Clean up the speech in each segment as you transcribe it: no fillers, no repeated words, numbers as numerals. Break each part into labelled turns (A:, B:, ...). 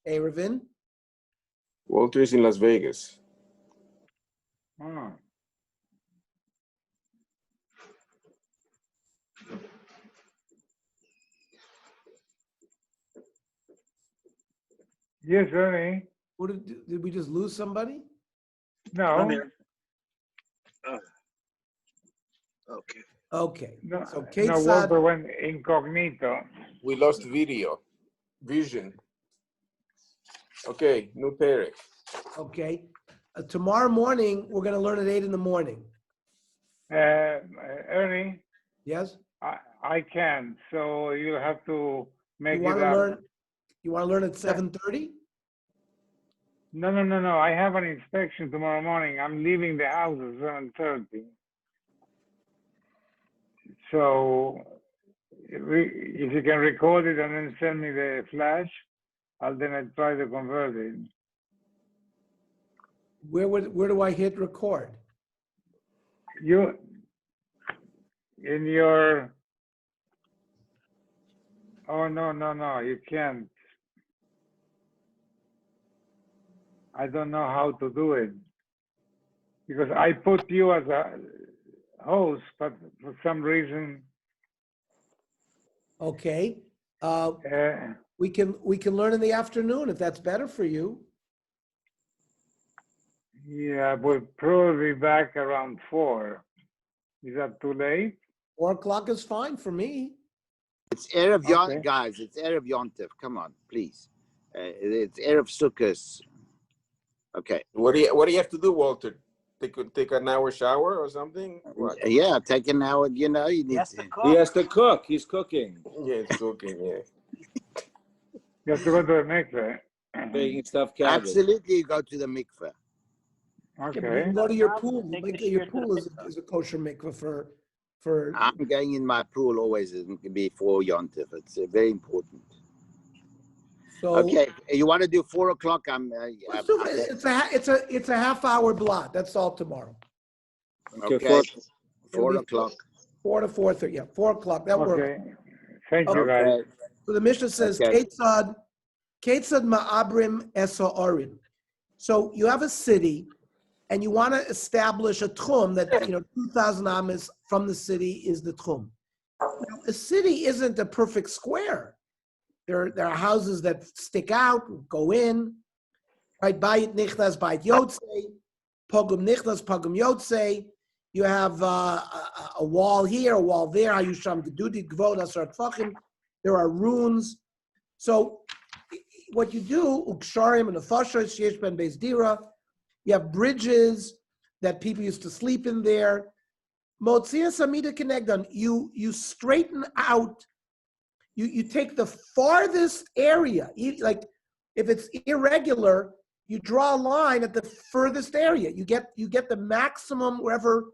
A: Eruvin.
B: Walter is in Las Vegas.
C: Oh. Yes, Ernie.
A: What did we just lose somebody?
C: No.
B: Okay.
A: Okay.
C: No,
A: So Kate
C: no,
A: said,
C: Walter went incognito.
B: We lost vision. Okay, new Perek.
A: okay. Tomorrow morning, we're going to learn at 8 in the morning.
C: Ernie,
A: Yes?
C: I can, so you have to make
A: You want
C: it
A: to
C: up.
A: learn? You want to learn at 7:30?
C: No. I have an inspection tomorrow morning. I'm leaving the house at 7:30. So if you can record it and then send me the flash, I'll try to convert it.
A: Where do I hit record?
C: You in your no, you can't. I don't know how to do it because I put you as a host, but for some reason
A: Okay. We can learn in the afternoon if that's better for you.
C: yeah, we'll probably be back around 4. Is that too late?
A: 4 o'clock is fine for me.
D: It's Erev Yontif,
C: Okay.
D: guys. It's Erev Yontif. Come on, please. It's Erev Sukkot. Okay.
B: What do you have to do, Walter? Take an hour shower or something? What?
D: Yeah, take an hour. You know, you need to.
E: He has to cook. He's cooking.
B: Yeah, it's cooking. Yeah.
C: You have to go to the mikveh.
E: Making stuffed cabbage.
D: Absolutely, you go to the mikveh.
A: Yeah, but you
C: Okay.
A: can go to your
E: Problem.
A: pool.
E: Take
A: Like,
E: the
A: your
E: shear to the
A: pool is
E: mikveh.
A: a kosher mikveh for.
D: I'm going in my pool always before Yontif. It's very important.
A: So
D: Okay, you want to do 4 o'clock?
A: let's do it. It's a half hour blot. That's all tomorrow.
E: Okay,
D: Okay,
A: It'll
D: 4
A: be
D: o'clock.
A: 4 to 4:30. Yeah, 4 o'clock. That works.
C: Okay. Thank you, guys.
D: Okay.
A: So the Mishnah says,
D: Okay.
A: Ketzad ma'abrim eso'orim. So you have a city, and you want to establish a tchum that 2,000 amas from the city is the tchum. Now, a city isn't a perfect square. There are houses that stick out, go in. Right, bayit nichnas, bayit yotzei, pogum nichnas, pogum yotzei. You have a wall here, a wall there. Hayusham gedudit gvod asar tfachim. There are runes. So what you do, uksharim and afashos sheyesh ben beis dira. You have bridges that people used to sleep in there. Motzias amida kenegdan. You straighten out. You take the farthest area. Like if it's irregular, you draw a line at the furthest area. You get the maximum wherever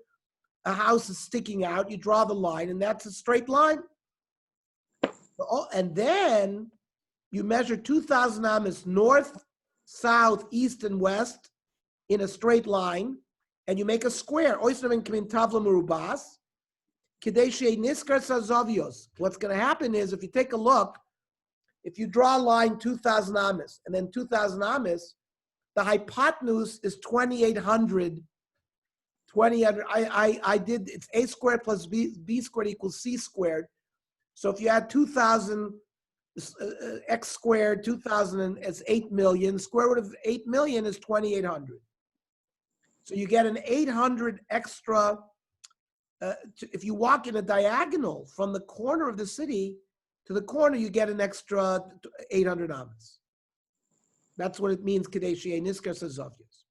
A: a house is sticking out. You draw the line, and that's a straight line. And then you measure 2,000 amas north, south, east, and west in a straight line, and you make a square. What's going to happen is, if you take a look, if you draw a line 2,000 amas and then 2,000 amas, the hypotenuse is 2,800. 2,800. I did, it's a squared plus b squared equals c squared. So if you add 2,000 x squared, 2,000 is 8 million. Square root of 8 million is 2,800. So you get an 800 extra. If you walk in a diagonal from the corner of the city to the corner, you get an extra 800 amas. That's what it means, Kadeshie Nisker Sazovius.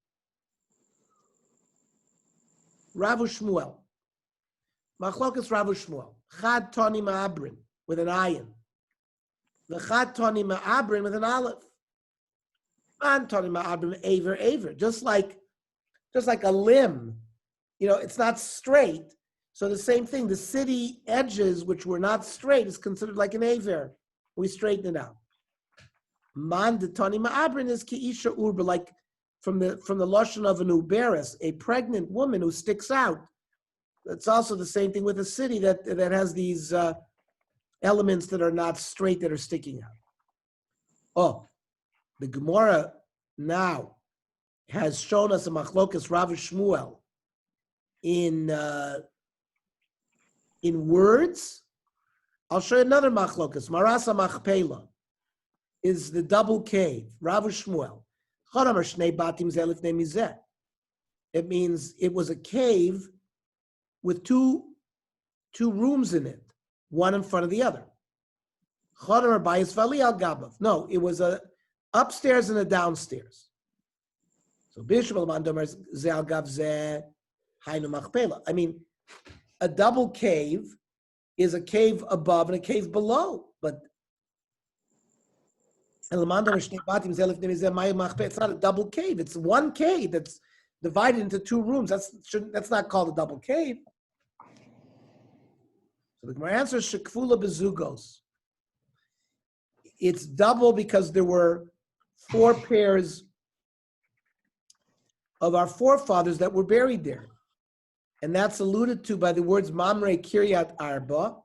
A: Ravu Shmuel. Machlokas Ravu Shmuel. Chad Tani Ma'abrin with an ayin. The Chad Tani Ma'abrin with an aleph. And Tani Ma'abrin Aver. Just like a limb. It's not straight. So the same thing, the city edges, which were not straight, is considered like an aver. We straighten it out. Man de Tani Ma'abrin is Ki'isha Urba, like from the lashon of an uberis, a pregnant woman who sticks out. It's also the same thing with a city that has these elements that are not straight, that are sticking out. Oh, the Gemara now has shown us a machlokas Rav Shmuel in words. I'll show you another machlokas. Marasa Machpela is the double cave. Rav Shmuel. It means it was a cave with two rooms in it, one in front of the other. No, it was a upstairs and a downstairs. So I mean, a double cave is a cave above and a cave below, but it's not a double cave. It's one cave that's divided into two rooms. That's not called a double cave. So the Gemara answer is shekfula bezugos. It's double because there were 4 pairs of our forefathers that were buried there. And that's alluded to by the words Mamre Kiryat Arba,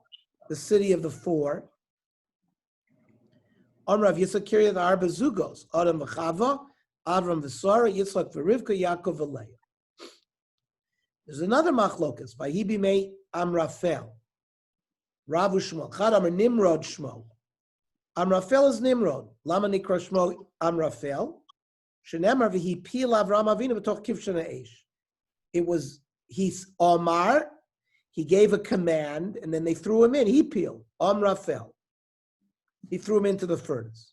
A: the city of the 4. Amrav Yitzchak Kiryat Arba Zugos, Adam v'Chava, Avram v'Sara, Yitzchak v'Rivka, Yaakov v'Leah. There's another machlokas, Vahibi Mei Amrafel, Rav Shmuel, Chad Amar Nimrod Shmuel. Amrafel is Nimrod. Lama Nikra Shmuel Amrafel. Shenemar v'hi pil Avram Avinu b'toch kivshana eish. It was, he's Omar, he gave a command, and then they threw him in. He peeled. Amrafel. He threw him into the furnace.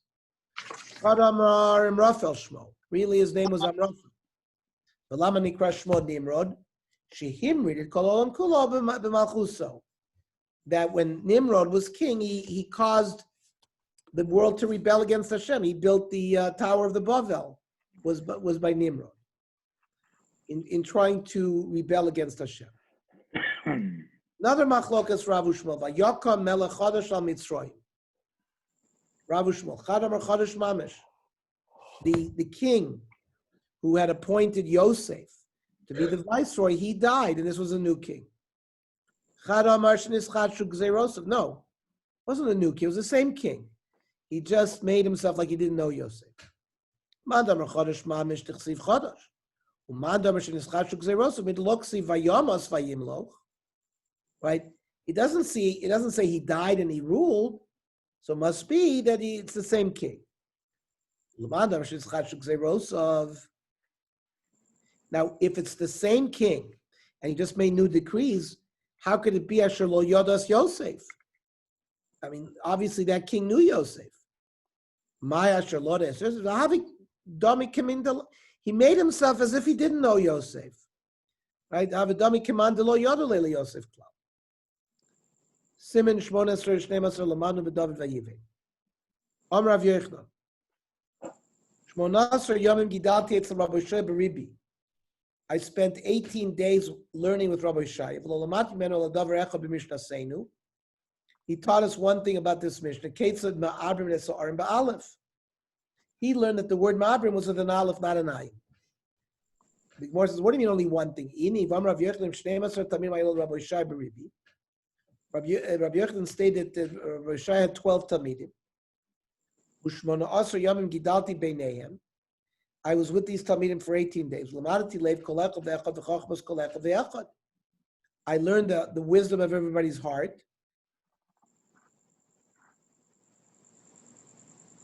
A: Chad Amar Imrafel Shmuel. Really, his name was Amrafel. V'lama Nikra Shmuel Nimrod. Shehimrid it kol olam kulo b'malchuso. That when Nimrod was king, he caused the world to rebel against Hashem. He built the Tower of the Bavel, was by Nimrod, in trying to rebel against Hashem. Another machlokas Rav Shmuel, Vayakam melech chadash al Mitzrayim. Rav Shmuel, Chadamar chadash mamish. The king who had appointed Yosef to be the viceroy, he died, and this was a new king. No, it wasn't a new king, it was the same king. He just made himself like he didn't know Yosef. Right? It doesn't say he died and he ruled, so it must be that it's the same king. Now, if it's the same king and he just made new decrees, how could it be Asher lo yodas Yosef? I mean, obviously that king knew Yosef. He made himself as if he didn't know Yosef. Right? Simen 18:12 lemanu b'David v'Yivei. Amar Rav Yochanan. 18 yomim gidalti etzel Rabbi Shai b'Ribi. I spent 18 days learning with Rabbi Shai. He taught us one thing about this Mishnah. He learned that the word ma'abrim was with an aleph, not an ayin. The Gemara says, what do you mean only one thing? Rabbi Yochanan stated that Rabbi Shai had 12 talmidim. I was with these talmidim for 18 days. I learned the wisdom of everybody's heart.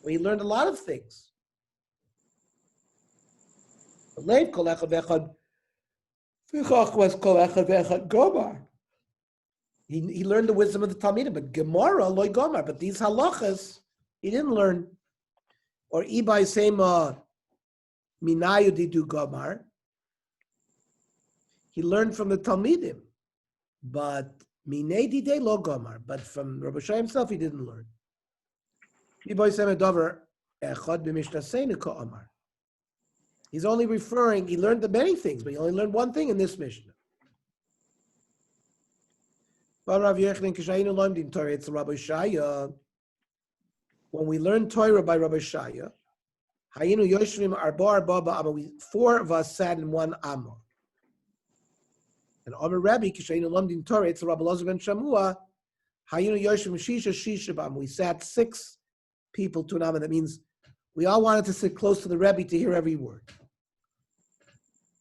A: We learned a lot of things. He learned the wisdom of the talmidim, but Gemara loy gomar. But these halachas he didn't learn. Or ibai sema minayu didu gomar. He learned from the talmidim, but minei didei lo gomar. But from Rabbi Shai himself, he didn't learn. He's only referring, he learned the many things, but he only learned one thing in this Mishnah. When we learned Torah by Rabbi Shaya, 4 of us sat in one Amma. And Omer Rebbe, Kishainu Lomdin Torah, it's Rabbi Elazar ben Shamua, Hayinu Yoshim Shisha Shishabam. We sat 6 people to an Amma. That means we all wanted to sit close to the Rebbe to hear every word.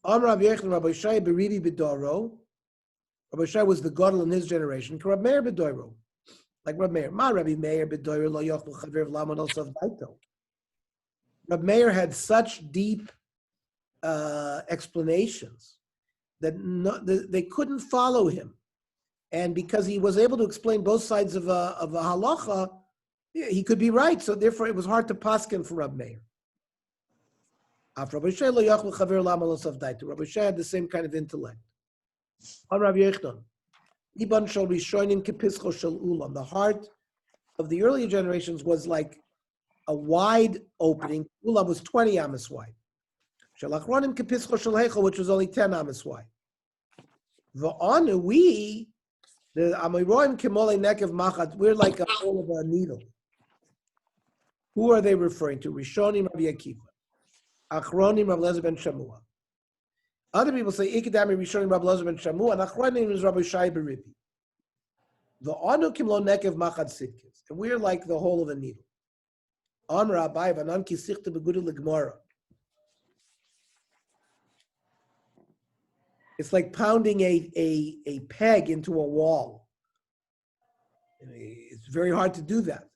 A: Omer Rabbi Yechon, Rabbi Shai Berivi B'Doro. Rabbi Shai was the Gadol in his generation. Rabbi Meir B'Doro. Like Rabbi Meir. Ma Rabbi Meir B'Doro lo yochlu chaver v'lamon osav daito. Rabbi Meir had such deep explanations that they couldn't follow him. And because he was able to explain both sides of a halacha, he could be right. So therefore, it was hard to paskin for Rabbi Meir. Rabbi Shai had the same kind of intellect. The heart of the earlier generations was like a wide opening. Ulam was 20 amas wide. Which was only 10 amas wide. We, the Amiroim Kimole Nekev Machat, we're like a hole of a needle. Who are they referring to? Rishonim Rabbi Akiva. Achronim Rabbi Elazar ben Shamua. Other people say Ikadami Rishonim Rabbi Elazar ben Shamua, and Achronim is Rabbi Shai Beribi. The Anu Kimlo Nekev Machat Sitkis, and we're like the hole of a needle. On Rabbi Vanan Kisichta Begudu Ligmara. It's like pounding a peg into a wall. It's very hard to do that.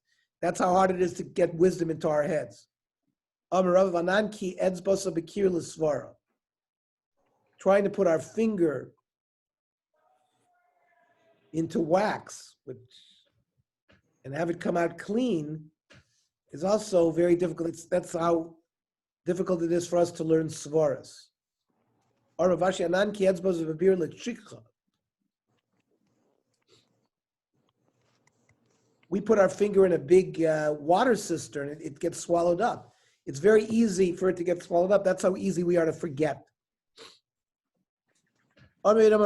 A: That's how hard it is to get wisdom into our heads. Trying to put our finger into wax and have it come out clean is also very difficult. That's how difficult it is for us to learn svaras. We put our finger in a big water cistern, it gets swallowed up. It's very easy for it to get swallowed up. That's how easy we are to forget. The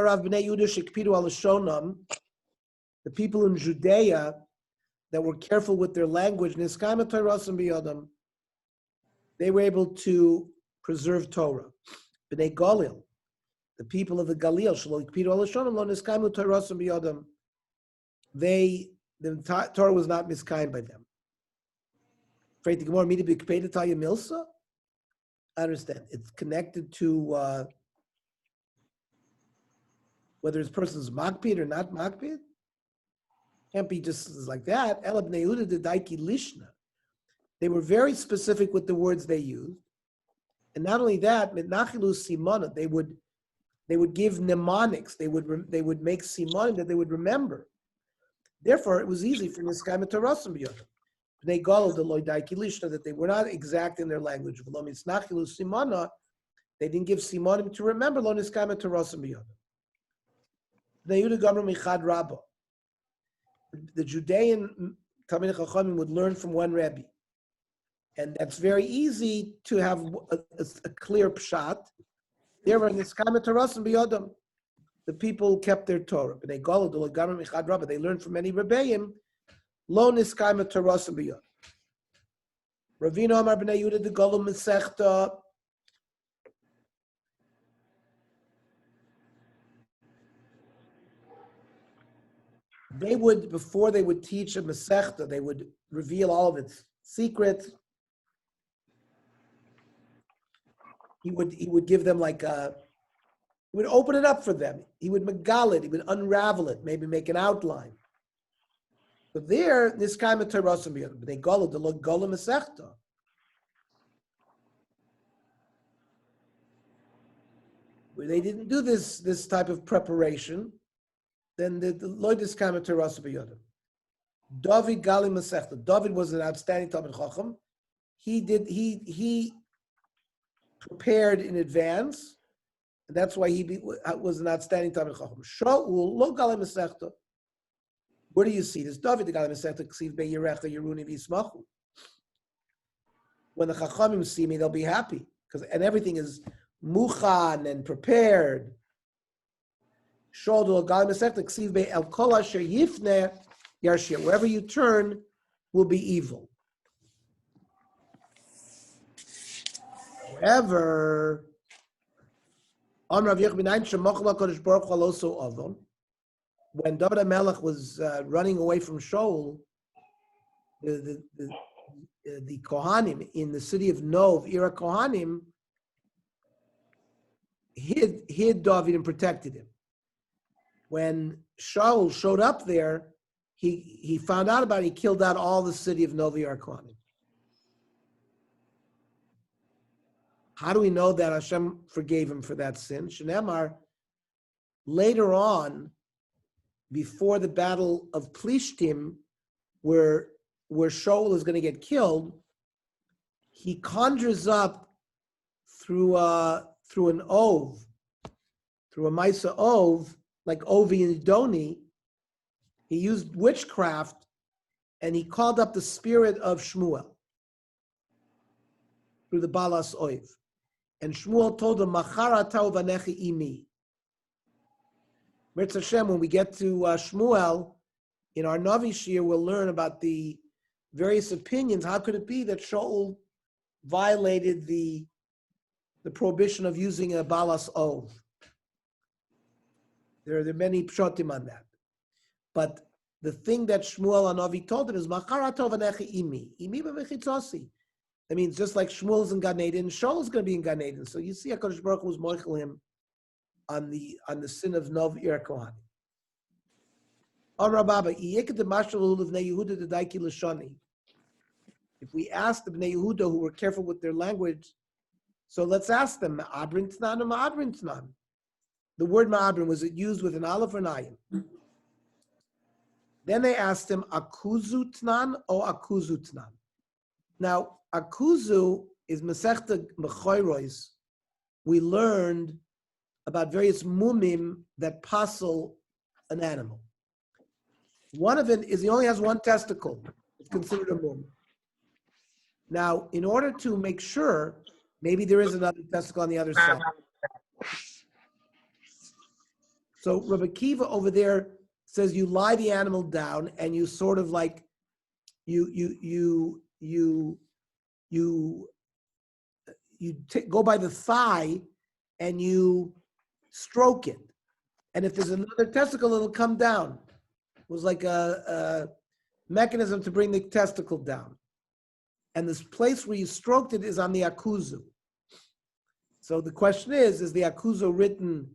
A: people in Judea that were careful with their language, they were able to preserve Torah. B'nai Galil, the people of the Galil, the Torah was not miskind by them. I understand. It's connected to whether this person's makpid or not makpid. Can't be just like that. They were very specific with the words they used. And not only that, they would give mnemonics. They would make simonim that they would remember. Therefore, it was easy for Niskayim Torasim B'Yodam. They galled the loydaiki lishna that they were not exact in their language. They didn't give simonim to remember lo Niskayim Torasim B'Yodam. The Judean Talmidei Chachamim would learn from one Rebbe. And that's very easy to have a clear pshat. They were Niskayim Torasim B'Yodam. The people kept their Torah. They learned from many Rebbeim. Lo Niskayim Torasim B'Yodam. Ravina Amar B'nai Yehuda de Golum Mesechta. They would, before they would teach a Masechta, they would reveal all of its secrets. He would give them he would open it up for them. He would megal it, he would unravel it, maybe make an outline. But there, this kind of Torasim B'Yodam, but they golo the Gola Masechta. Where they didn't do this type of preparation, then the Lord is kind of Torasim B'Yodam. David Gali Masechta. David was an outstanding Talmid Chacham. He prepared in advance, and that's why he was an outstanding Talmid Chacham. Shaul lo Gali Masechta. Where do you see this? David the Gali Masechta Ksiv Be Yerecha Yeruni V'Yismachu. When the Chachamim see me, they'll be happy and everything is muchan and prepared. Wherever you turn will be evil. However, When David HaMelech was running away from Shaul, the Kohanim in the city of Nov, Ira Kohanim, hid David and protected him. When Shaul showed up there, he found out about it. He killed out all the city of Nov, Ira Kohanim. How do we know that Hashem forgave him for that sin? Shneimar, later on, before the battle of Plishtim, where Shaul is going to get killed, he conjures up through an ov, through a Maisa ov, like Ovi and Doni. He used witchcraft, and he called up the spirit of Shmuel through the Balas Oiv. And Shmuel told him, Machara tau vanechi imi. Mirz Hashem, when we get to Shmuel, in our Navi Shir, we'll learn about the various opinions. How could it be that Shaul violated the prohibition of using a Balas Ov? There are many pshotim on that. But the thing that Shmuel Hanavi told him is, Machara tau vanechi imi. Imi b'mechitzasi. That means just like Shmuel is in Gan Eden, Shaul is going to be in Gan Eden. So you see, HaKadosh Baruch Hu was moichel him on the sin of Nov Ir Kohanim. If we ask the Bnei Yehuda who were careful with their language, so let's ask them, Ma'abrin Tnan or Ma'abrin Tnan? The word Ma'abrin, was it used with an aleph or an ayin? Then they asked him, Akuzu Tnan or Akuzu Tnan? Now, Akuzu is Masechta Mechoros. We learned about various mumim that puzzle an animal. One of it is he only has one testicle. It's considered a mum. Now, in order to make sure, maybe there is another testicle on the other side. So Rabbi Kiva over there says you lie the animal down and you sort of like go by the thigh and you stroke it. And if there's another testicle, it'll come down. It was like a mechanism to bring the testicle down. And this place where you stroked it is on the akuzu. So the question is the akuzu written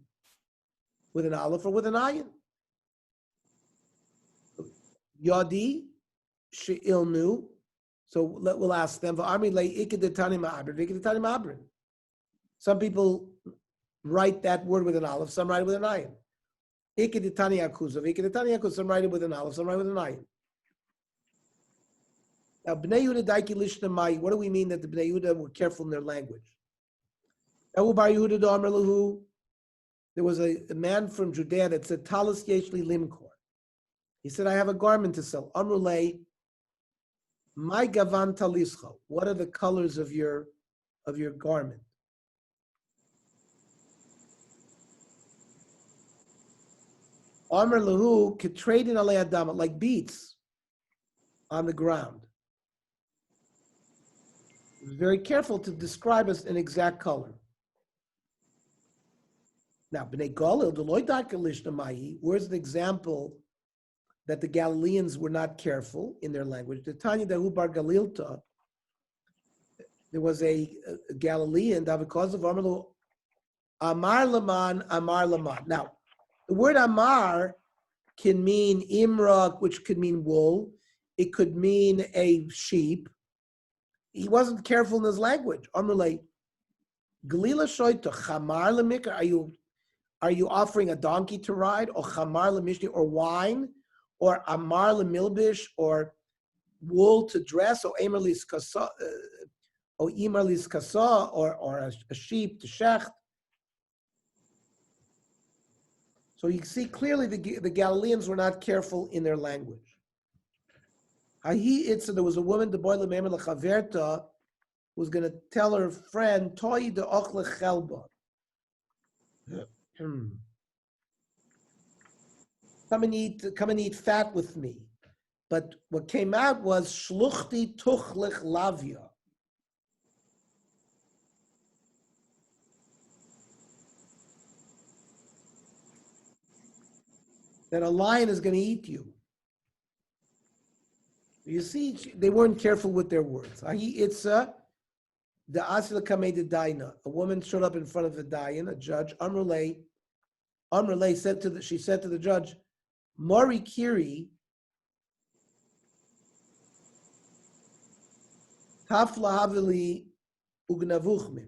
A: with an aleph or with an ayin? Yadi, she'ilnu. So we'll ask them. Some people write that word with an aleph, some write it with an ayin. Some write it with an aleph, some write it with an ayin. Now, Bnei Yehuda daiki lishna mai. What do we mean that the Bnei Yehuda were careful in their language? There was a man from Judea that said, Talis yeshli limkor. He said, I have a garment to sell. Amrulei, my gavan talischo. What are the colors of your garment? Amr lahu ketradin alei adama, like beets on the ground. He was very careful to describe us an exact color. Now, Bnei Galil, Deloy Dakalish Namayi, where's an example that the Galileans were not careful in their language? The Tanya Dahu Bar Galilta, there was a Galilean that because of Amar Laman, Amar Laman. Now, the word Amar can mean Imra, which could mean wool. It could mean a sheep. He wasn't careful in his language. Amrulay, Galila Shoita, Chamar Lemikar, are you offering a donkey to ride, or Chamar Lemishni, or wine, or Amar Lemilbish, or wool to dress, or Emer Liskasa, or Emer Liskasa, or a sheep to shecht? So you see clearly the Galileans were not careful in their language. So there was a woman, the boy Lememel Chaverta, who was going to tell her friend, Toy de Ochle Chelba. Come and eat fat with me. But what came out was Shluchti Tuchlich Lavia. that a lion is going to eat you. You see, they weren't careful with their words. It's the Asila Kamei Daina. A woman showed up in front of the Dayan, a judge. Amrulay she said to the judge, Mari Kiri, Tafla Havili Ugnavuchmin.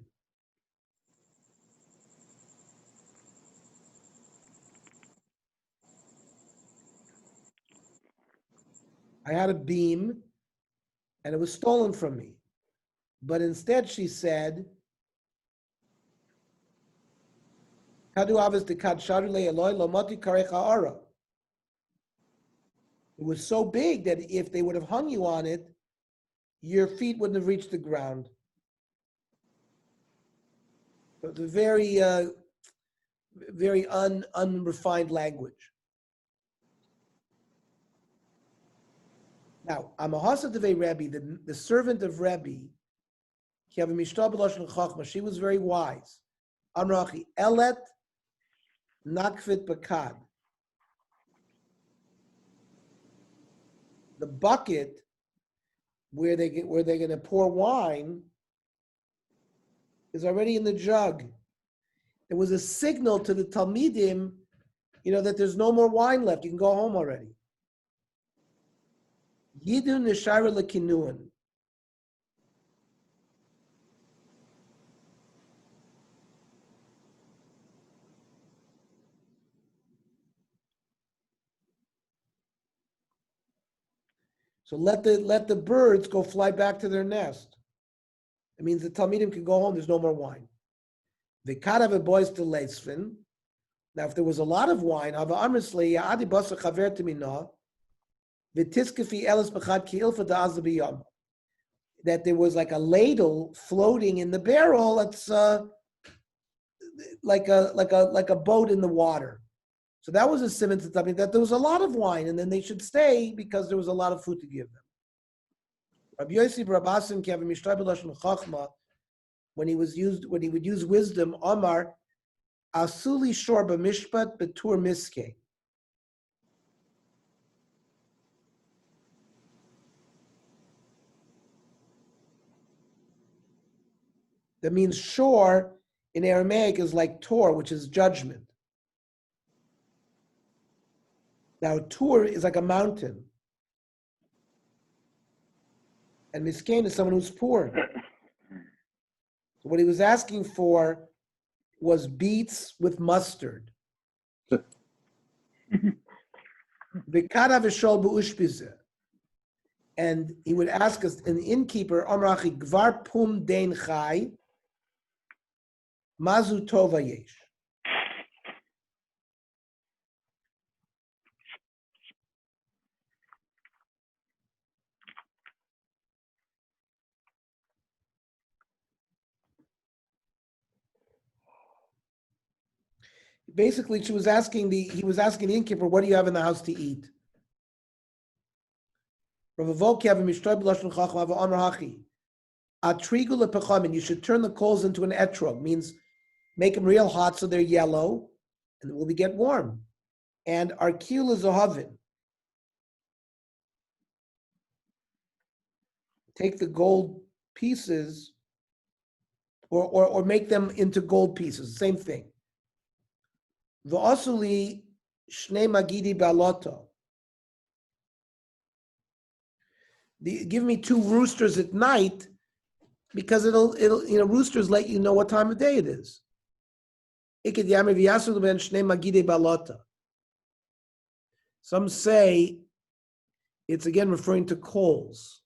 A: I had a beam and it was stolen from me. But instead she said, it was so big that if they would have hung you on it, your feet wouldn't have reached the ground. So it's a very unrefined language. Now, I'm a Hasadavei Rebbe, the servant of Rebbe. She was very wise. Amrachi Elet Nakvit Bakad. The bucket where they're going to pour wine is already in the jug. There was a signal to the Talmidim, that there's no more wine left. You can go home already. Yidun Nishara Lekinuan. So let the birds go fly back to their nest. It means the Talmidim can go home. There's no more wine. The Karav boys to Leisfin. Now, if there was a lot of wine, that there was like a ladle floating in the barrel. That's like a boat in the water. So that was a simon to tell me that there was a lot of wine, and then they should stay because there was a lot of food to give them. Rabbi Yosef Rabbasim Kevin Mishtay B'Lashon Chachma, when he would use wisdom, Omar Asuli Shor B'Mishpat B'Tur Miske. That means shor in Aramaic is like Tor, which is judgment. Now, Tur is like a mountain. And Miskain is someone who's poor. So what he was asking for was beets with mustard. And he would ask us, an innkeeper, Amrachi Gvar Pum Dein Chai, Mazu Tova Yesh. Basically, he was asking the innkeeper, what do you have in the house to eat? You should turn the coals into an etrog, means make them real hot so they're yellow, and it will get warm. And arkil is a oven. Take the gold pieces, or make them into gold pieces, same thing. V'asuli shnei magidi baloto. Give me 2 roosters at night, because it'll roosters let you know what time of day it is. Some say it's again referring to coals.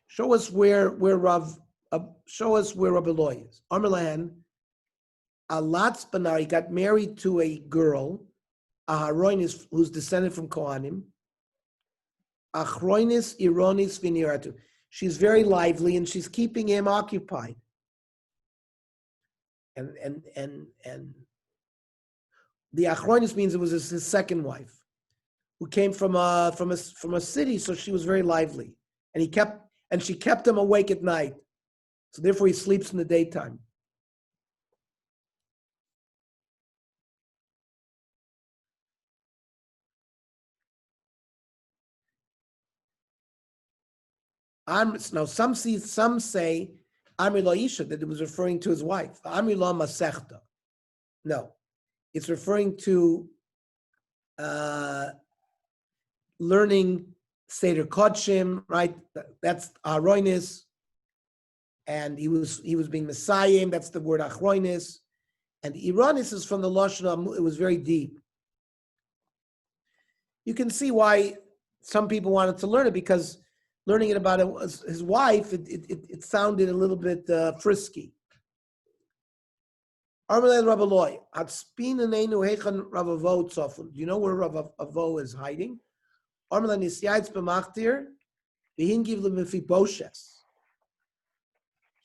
A: Show us where Rabbi Loy is. Amrlahan, Alatz Banar, he got married to a girl, Aharoinis, who's descended from Kohanim. Achroinis Ironis Viniratu. She's very lively and she's keeping him occupied. And the Achroinis means it was his second wife. who came from a city, so she was very lively, and she kept him awake at night. So therefore, he sleeps in the daytime. Now some say Amri Lo Isha, that it was referring to his wife. Amri Lo Masechta. No, it's referring to learning Seder Kodshim, right? That's Aroinis, and he was being Messiah. That's the word Achroinis, and Ironis is from the Lashon. It was very deep. You can see why some people wanted to learn it, because learning it about his wife, it sounded a little bit frisky. Do you know where Rav Avo is hiding?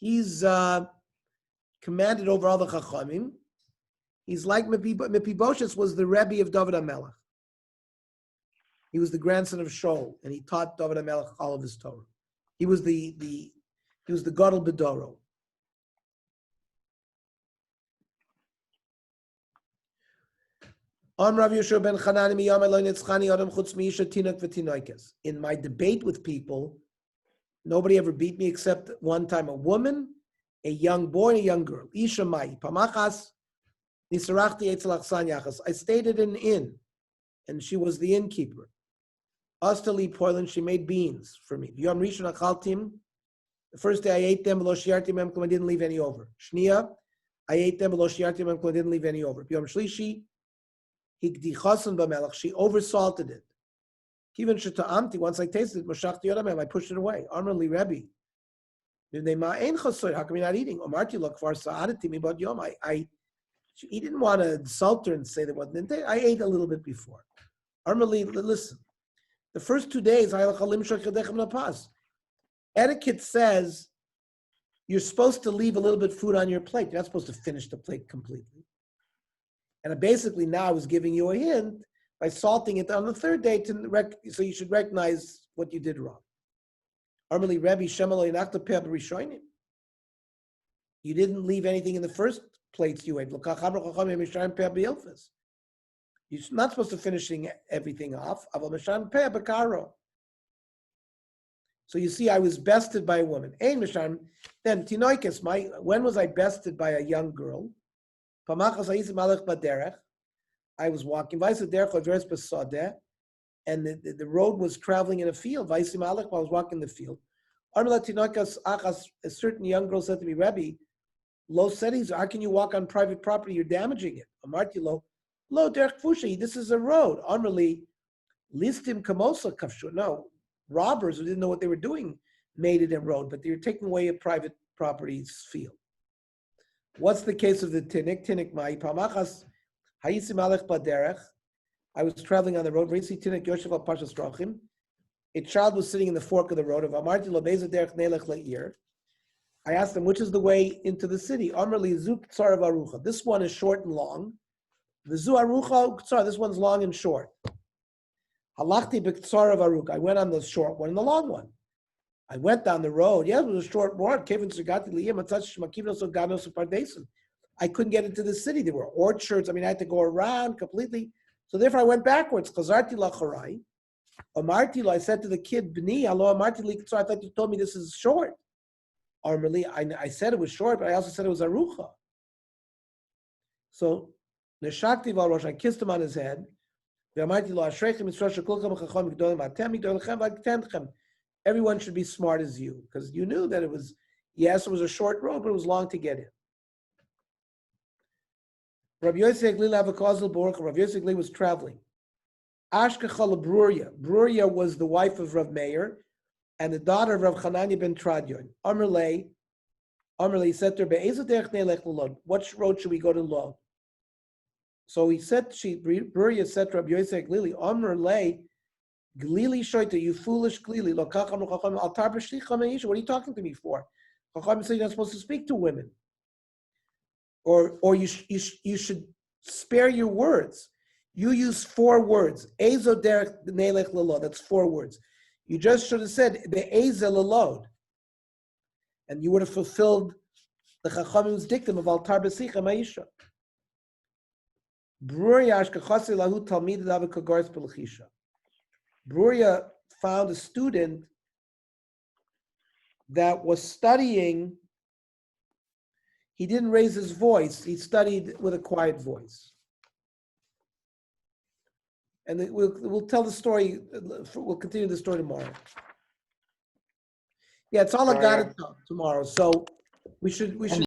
A: He's commanded over all the Chachamim. He's like Mepiboshes was the Rebbe of David HaMelech. He was the grandson of Shaul, and he taught David HaMelech all of his Torah. He was the Gadol B'Doro. In my debate with people, nobody ever beat me except one time a woman, a young boy, and a young girl. I stayed at an inn, and she was the innkeeper. Ostali Portland, she made beans for me. The first day I ate them, I didn't leave any over. Shnia, I ate them, I didn't leave any over. Yom Shlishi, she oversalted it. Once I tasted it, I pushed it away. Amrli Rebbe. How come you're not eating? He didn't want to insult her and say that wasn't. I ate a little bit before. Amrli, listen. The first 2 days, etiquette says you're supposed to leave a little bit of food on your plate. You're not supposed to finish the plate completely. And basically now I was giving you a hint by salting it on the third day so you should recognize what you did wrong. You didn't leave anything in the first plates you ate. You're not supposed to finishing everything off. So you see, I was bested by a woman. Then when was I bested by a young girl? I was walking, and the road was traveling in a field. I was walking in the field. A certain young girl said to me, Rebbe, low settings, how can you walk on private property? You're damaging it. Lo derech fushi, this is a road. Amrli, listim kamosa kafshu. No, robbers who didn't know what they were doing made it a road, but they were taking away a private property's field. What's the case of the tinik? Tinik mai pamachas hayisim alech baderech. I was traveling on the road. Risi tinik yoshev al pashas drachim. A child was sitting in the fork of the road. Of amarti lo beza derech nelech leir. I asked him, which is the way into the city? Amrli zuk tzarav arucha. This one is short and long. The zu arucha tzar. This one's long and short. Halachti b'tzarav arucha. I went on the short one and the long one. I went down the road. Yeah, it was a short road. I couldn't get into the city. There were orchards. I mean, I had to go around completely. So therefore, I went backwards. I said to the kid, B'ni, I thought you told me this is short. I said it was short, but I also said it was arucha. So, I kissed him on his head. Everyone should be smart as you, because you knew that it was a short road, but it was long to get in. Rabbi Yosef Gli was traveling. Ashkechala Bruria. Bruria was the wife of Rav Meir and the daughter of Rav Chananya ben Tradion. Amrlei said to her, what road should we go to Lod? So Bruria said to Rabbi Yosef Glili, Amrlei, Glili shoita, you foolish Glili. What are you talking to me for? Chacham said you're not supposed to speak to women. Or you should spare your words. You use 4 words. Ezo derech nelech lelod. That's 4 words. You just should have said be'ezel lelod, and you would have fulfilled the Chachamim's dictum of altar b'sicha ma'isha. Bruria ashkachasi lahu talmid dav kagaris pelchisha. Bruria found a student that was studying. He didn't raise his voice. He studied with a quiet voice. And we'll tell the story. We'll continue the story tomorrow. Yeah, it's all I got tomorrow. So we should